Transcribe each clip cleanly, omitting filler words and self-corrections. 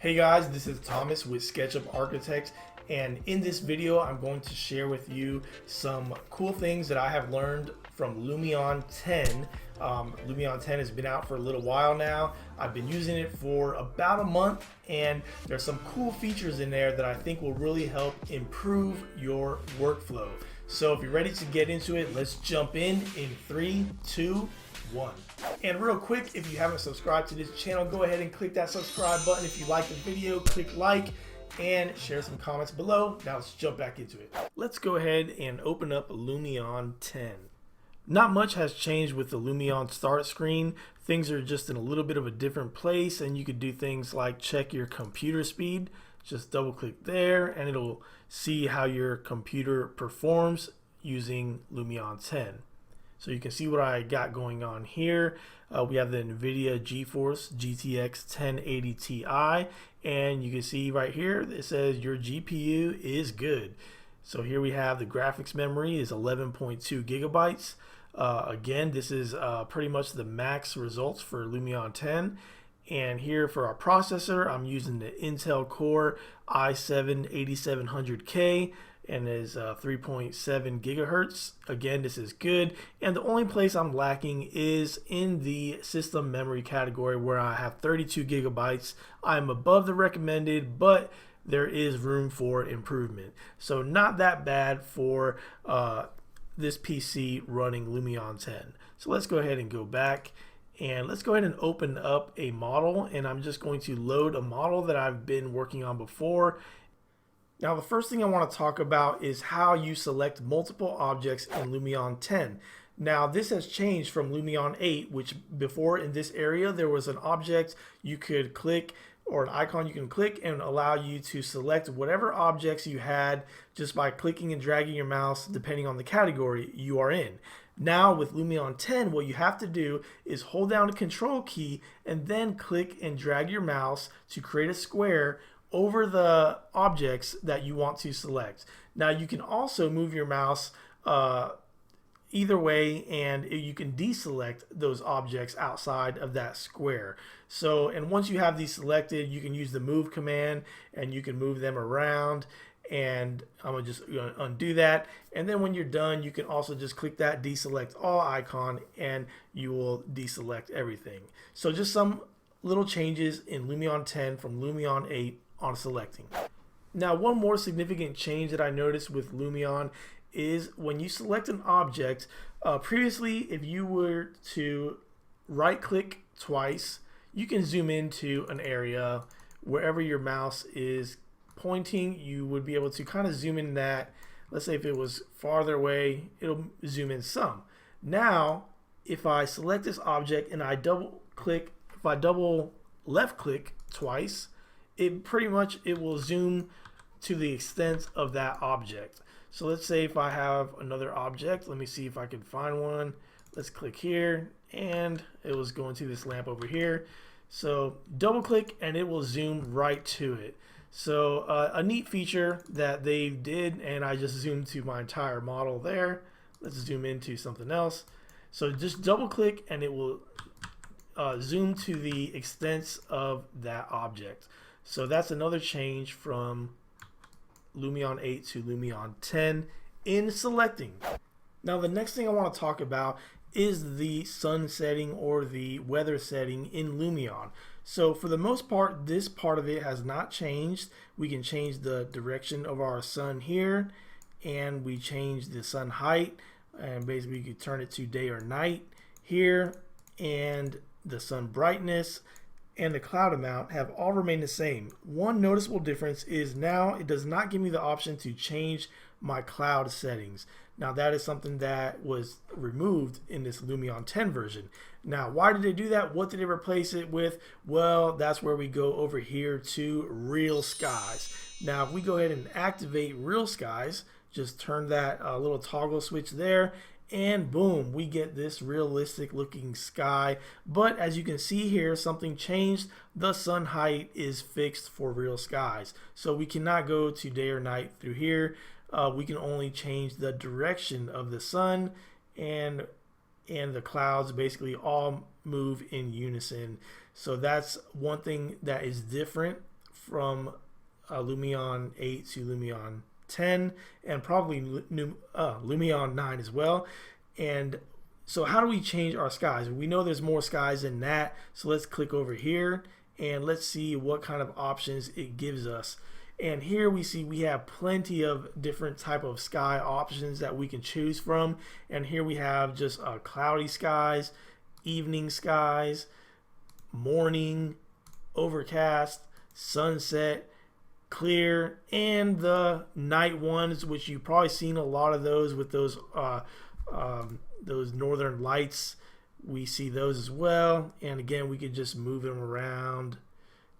Hey guys, this is Thomas with SketchUp Architects, and in this video I'm going to share with you some cool things that I have learned from Lumion 10. Lumion 10 has been out for a little while now. I've been using it for about a month, and there's some cool features in there that I think will really help improve your workflow. So if you're ready to get into it, let's jump in 3, 2, 1. And real quick, if you haven't subscribed to this channel, go ahead and click that subscribe button. If you like the video, click like and share some comments below. Now let's jump back into it. Let's go ahead and open up Lumion 10. Not much has changed with the Lumion start screen. Things are just in a little bit of a different place, and you could do things like check your computer speed. Just double click there and it'll see how your computer performs using Lumion 10. So you can see what I got going on here. We have the NVIDIA GeForce GTX 1080 Ti, and you can see right here it says your GPU is good. So here we have the graphics memory is 11.2 gigabytes. Again, this is pretty much the max results for Lumion 10. And here for our processor, I'm using the Intel Core i7-8700K, and is 3.7 gigahertz. Again, this is good, and the only place I'm lacking is in the system memory category, where I have 32 gigabytes. I'm above the recommended, but there is room for improvement. So not that bad for this PC running Lumion 10. So let's go ahead and go back, and let's go ahead and open up a model, and I'm just going to load a model that I've been working on before. Now the first thing I want to talk about is how you select multiple objects in Lumion 10. Now this has changed from Lumion 8, which before in this area there was an object you could click, or an icon you can click, and allow you to select whatever objects you had just by clicking and dragging your mouse depending on the category you are in. Now with Lumion 10, what you have to do is hold down the control key and then click and drag your mouse to create a square over the objects that you want to select. Now you can also move your mouse either way, and you can deselect those objects outside of that square. So, and once you have these selected, you can use the move command and you can move them around, and I'm gonna just undo that. And then when you're done, you can also just click that deselect all icon and you will deselect everything. So just some little changes in Lumion 10 from Lumion 8 on selecting. Now one more significant change that I noticed with Lumion is when you select an object, previously if you were to right click twice, you can zoom into an area wherever your mouse is pointing. You would be able to kind of zoom in that. Let's say if it was farther away, it'll zoom in some. Now if I select this object and I double click, if I double left click twice, it will zoom to the extent of that object. So let's say if I have another object, let me see if I can find one. Let's click here, and it was going to this lamp over here. So double click and it will zoom right to it. So a neat feature that they did, and I just zoomed to my entire model there. Let's zoom into something else. So just double click and it will zoom to the extents of that object. So that's another change from Lumion 8 to Lumion 10 in selecting. Now the next thing I want to talk about is the sun setting or the weather setting in Lumion. So for the most part, this part of it has not changed. We can change the direction of our sun here, and we change the sun height, and basically you could turn it to day or night here, and the sun brightness and the cloud amount have all remained the same. One noticeable difference is now it does not give me the option to change my cloud settings. Now that is something that was removed in this Lumion 10 version. Now why did they do that? What did they replace it with? Well, that's where we go over here to real skies. Now if we go ahead and activate real skies, just turn that little toggle switch there, and boom, we get this realistic looking sky. But as you can see here, something changed. The sun height is fixed for real skies, so we cannot go to day or night through here. We can only change the direction of the sun, and the clouds basically all move in unison. So that's one thing that is different from Lumion 8 to Lumion 10, and probably Lumion 9 as well. And so how do we change our skies? We know there's more skies than that, so let's click over here and let's see what kind of options it gives us. And here we see we have plenty of different type of sky options that we can choose from. And here we have just cloudy skies, evening skies, morning, overcast, sunset, clear, and the night ones, which you've probably seen a lot of those with those northern lights. We see those as well. And again, we could just move them around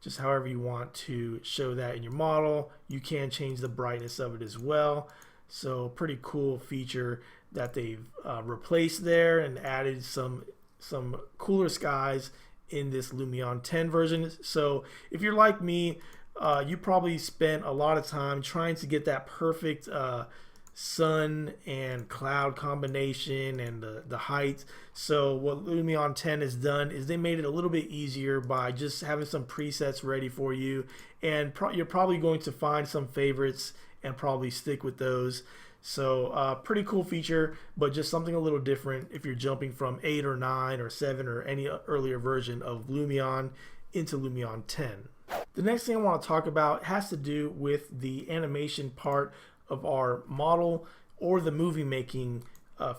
just however you want to show that in your model. You can change the brightness of it as well. So pretty cool feature that they've replaced there and added some cooler skies in this Lumion 10 version. So if you're like me, you probably spent a lot of time trying to get that perfect sun and cloud combination and the height. So what Lumion 10 has done is they made it a little bit easier by just having some presets ready for you, and you're probably going to find some favorites and probably stick with those. So pretty cool feature, but just something a little different if you're jumping from 8 or 9 or 7 or any earlier version of Lumion into Lumion 10. The next thing I want to talk about has to do with the animation part of our model, or the movie making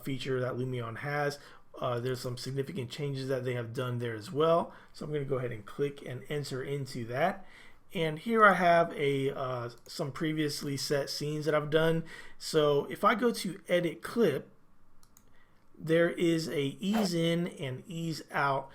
feature that Lumion has. There's some significant changes that they have done there as well. So I'm going to go ahead and click and enter into that. And here I have some previously set scenes that I've done. So if I go to edit clip, there is a ease in and ease out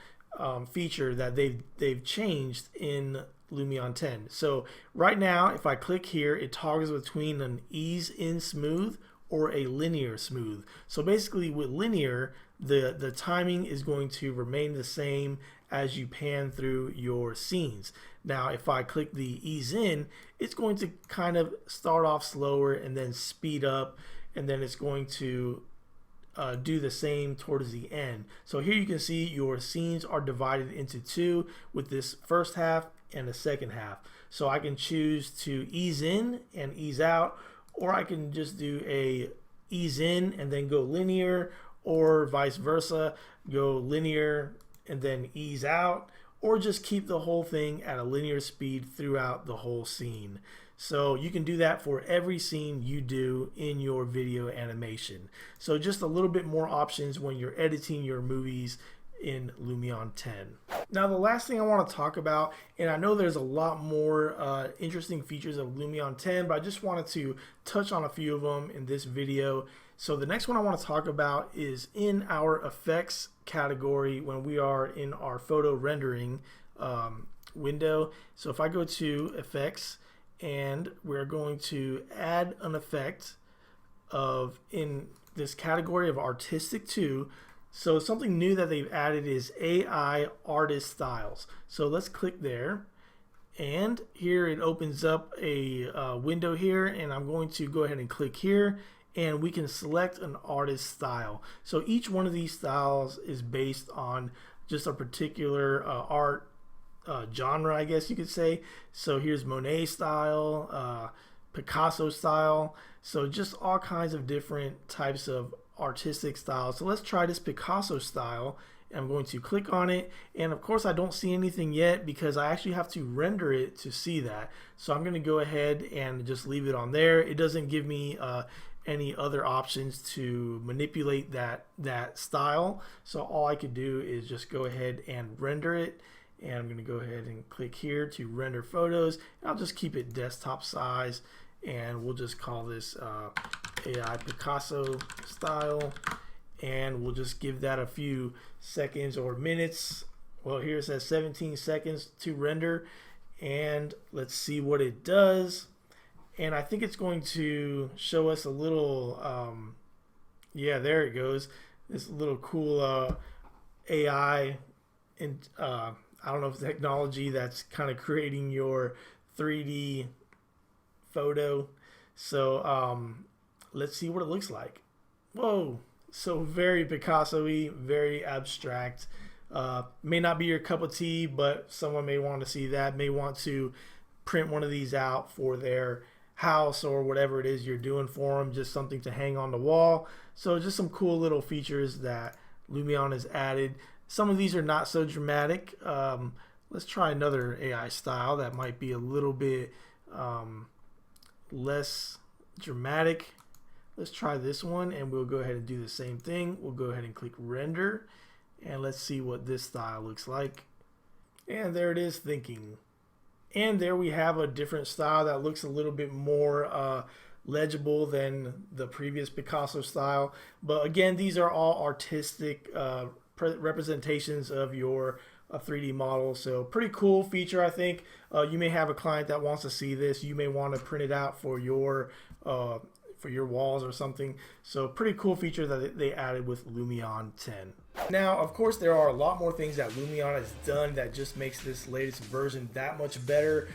feature that they've changed in Lumion 10. So right now, if I click here, it toggles between an ease in smooth or a linear smooth. So basically with linear, the timing is going to remain the same as you pan through your scenes. Now if I click the ease in, it's going to kind of start off slower and then speed up, and then it's going to do the same towards the end. So here you can see your scenes are divided into two, with this first half and the second half. So I can choose to ease in and ease out, or I can just do a ease in and then go linear, or vice versa, go linear and then ease out, or just keep the whole thing at a linear speed throughout the whole scene. So you can do that for every scene you do in your video animation. So just a little bit more options when you're editing your movies in Lumion 10. Now the last thing I want to talk about, and I know there's a lot more interesting features of Lumion 10, but I just wanted to touch on a few of them in this video. So the next one I want to talk about is in our effects category when we are in our photo rendering window. So if I go to effects, and we're going to add an effect in this category of artistic 2. So something new that they've added is AI artist styles. So let's click there, and here it opens up a window here, and I'm going to go ahead and click here, and we can select an artist style. So each one of these styles is based on just a particular art genre, I guess you could say. So here's Monet style, Picasso style, so just all kinds of different types of artistic styles. So let's try this Picasso style. I'm going to click on it, and of course I don't see anything yet because I actually have to render it to see that. So I'm going to go ahead and just leave it on there. It doesn't give me any other options to manipulate that style, so all I could do is just go ahead and render it. And I'm going to go ahead and click here to render photos. And I'll just keep it desktop size, and we'll just call this AI Picasso style, and we'll just give that a few seconds or minutes. Well, here it says 17 seconds to render, and let's see what it does. And I think it's going to show us a little yeah, there it goes, this little cool AI and I don't know if it's technology that's kind of creating your 3D photo. So let's see what it looks like. Whoa, so very Picasso-y, very abstract. May not be your cup of tea, but someone may want to see that, may want to print one of these out for their house or whatever it is you're doing for them, just something to hang on the wall. So just some cool little features that Lumion has added. Some of these are not so dramatic. Let's try another AI style that might be a little bit less dramatic. Let's try this one, and we'll go ahead and do the same thing. We'll go ahead and click render, and let's see what this style looks like. And there it is, thinking. And there we have a different style that looks a little bit more legible than the previous Picasso style. But again, these are all artistic representations of your 3D model. So pretty cool feature, I think. You may have a client that wants to see this. You may want to print it out for your walls or something. So pretty cool feature that they added with Lumion 10. Now, of course, there are a lot more things that Lumion has done that just makes this latest version that much better.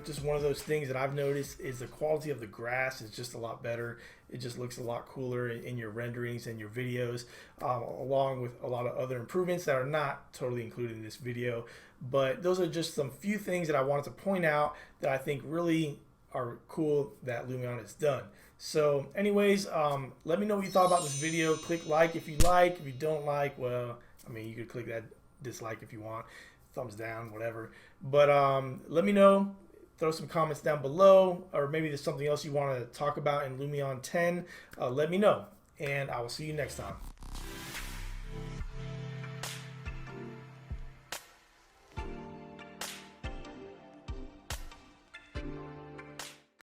Just one of those things that I've noticed is the quality of the grass is just a lot better. It just looks a lot cooler in your renderings and your videos, along with a lot of other improvements that are not totally included in this video. But those are just some few things that I wanted to point out that I think really are cool that Lumion has done. So anyways, let me know what you thought about this video. Click like if you like. If you don't like, well, I mean, you could click that dislike if you want. Thumbs down, whatever. But let me know. Throw some comments down below, or maybe there's something else you want to talk about in Lumion 10. Let me know, and I will see you next time.